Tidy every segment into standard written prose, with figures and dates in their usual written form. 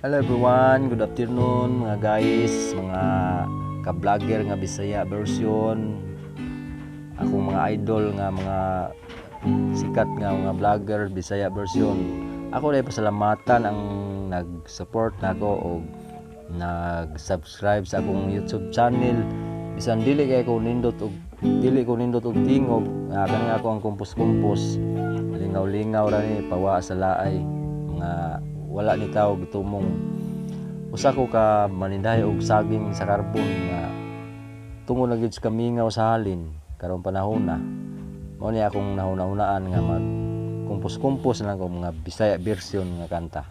Hello everyone, good afternoon mga guys, mga ka-vlogger nga Bisaya version. Akong mga idol nga mga sikat nga mga vlogger Bisaya version. Ako rin pasalamatan ang nag-support nako o nag-subscribe sa akong YouTube channel. Bisan dili ko nindot og tingog, kani ako ang kumpos-kumpos. Lingaw-lingaw ra ni pawa sa laay mga wala ni tao gitumong usa ko ka manindahay og saging sa karbon nga tungod na gyud sa kamingaw sa halin karong panahon na mao ni akong nahuna-hunaan nga mag kumpos-kumpos lang ko mga Bisaya version nga kanta.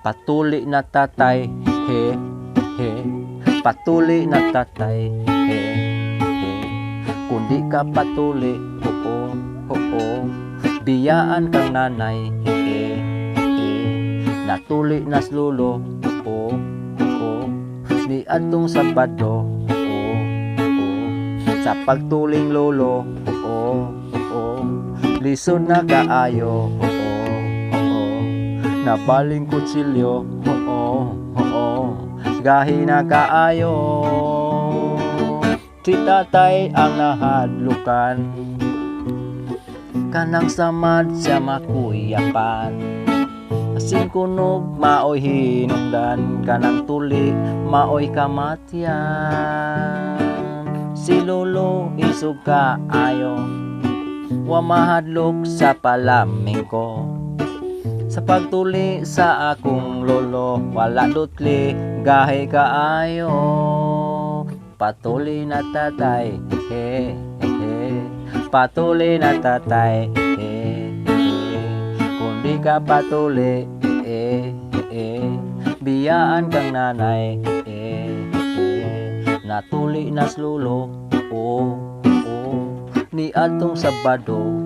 Patuli na tatay, he, he. Patuli na tatay, he, he. Kundi ka patuli, oo, oo. Biyaan kang nanay, he, he. Natuli nas lulo, oo, oo. Ni atong Sabado, oo, oo. Sa pagtuling lolo, oo, oo. Lisod na kaayo, oo. Nabaling kutsilyo, oo, oo, gahi na kaayo. Si tatay ang nahadlukan, kanang samad siya makuyapan. Asin kunog maoy hinungdan, kanang tuli maoy kamatyan. Si lolo isog kaayo, wa mahadlok sa palaming ko. Sa pagtuli sa akong lolo, wala dutli, gahi kaayo. Patuli na tatay, he, he. Patuli na tatay, he, he. Kundi ka patuli, he, he. Biyaan kang nanay, he, he. Natuli nas lulo, oh, oh. Ni atong Sabado,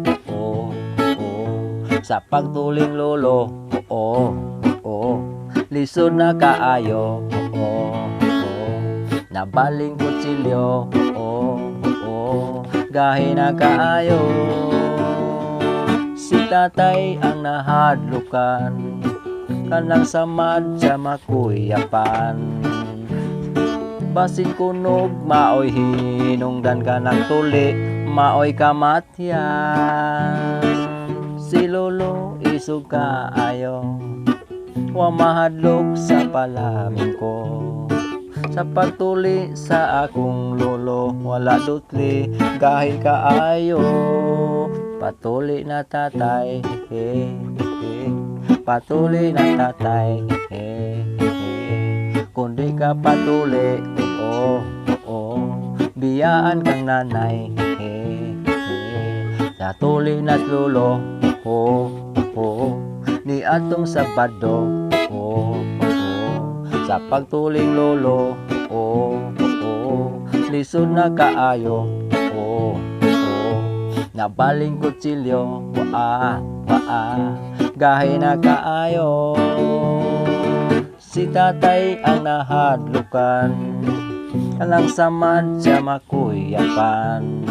sa pagtuling lolo, oo, oo. Lisod na kaayo, oo, oo. Nabaling kutsilyo, oo, oo. Gahi na kaayo. Si tatay ang nahadlukan, kanang samad sa makuyapan. Basin kunog maoy hinungdan, kanang tuli maoy kamatyan. Si lolo isog kaayo, wa mahadlok sa palaming ko. Sa pagtuli sa akong lolo, wala dutli, gahi kaayo. Patuli na tatay, he, he. Patuli na tatay, he, he. Kundi ka patuli, oo, oo. Biyaan kang nanay, he, he. Natuli na lolo, oh, oh, ni atong Sabado, oh, oh, sa pagtuling lolo, oh, oh, lisod na kaayo, oh, oh, nabaling kutsilyo, waa, waa, gahi na kaayo. Si tatay ang nahadlukan, kanang samad siya makuyapan.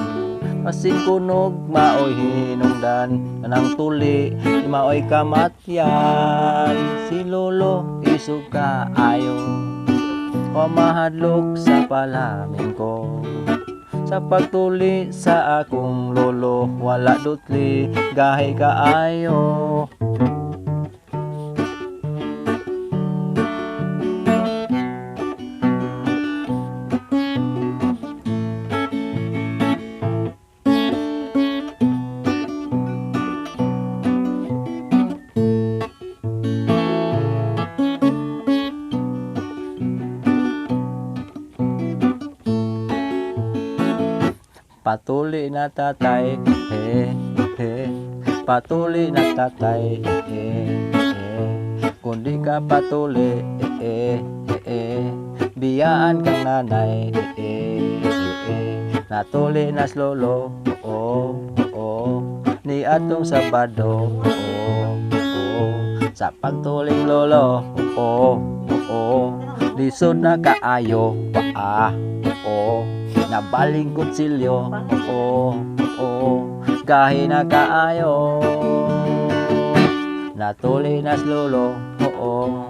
Asin kunog maoy hinungdan, kanang tuli maoy kamatyan. Si lolo isog kaayo, wa mahadlok sa palaming ko. Sa pagtuli sa akong lolo, wala dutli, gahi kaayo. Patuli na tatay, he, he. Patuli na tatay, he, he. Kundi ka patuli, he, he. Biyaan kang nanay, he, he. Natuli nas lolo, oo, oo. Ni atong Sabado, oo, oo. Sa pagtuling lolo, oo, oo. oo, lisod na kaayo, oo, nabaling kutsilyo, oo, gahi na kaayo, natuli nas lolo, oo,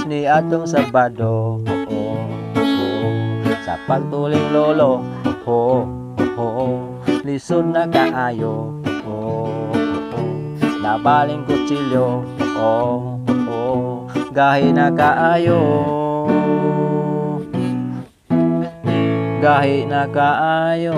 ni atong Sabado, sa pagtuling lolo, lisod na kaayo, nabaling kutsilyo, gahi na kaayo, gahi na kaayo.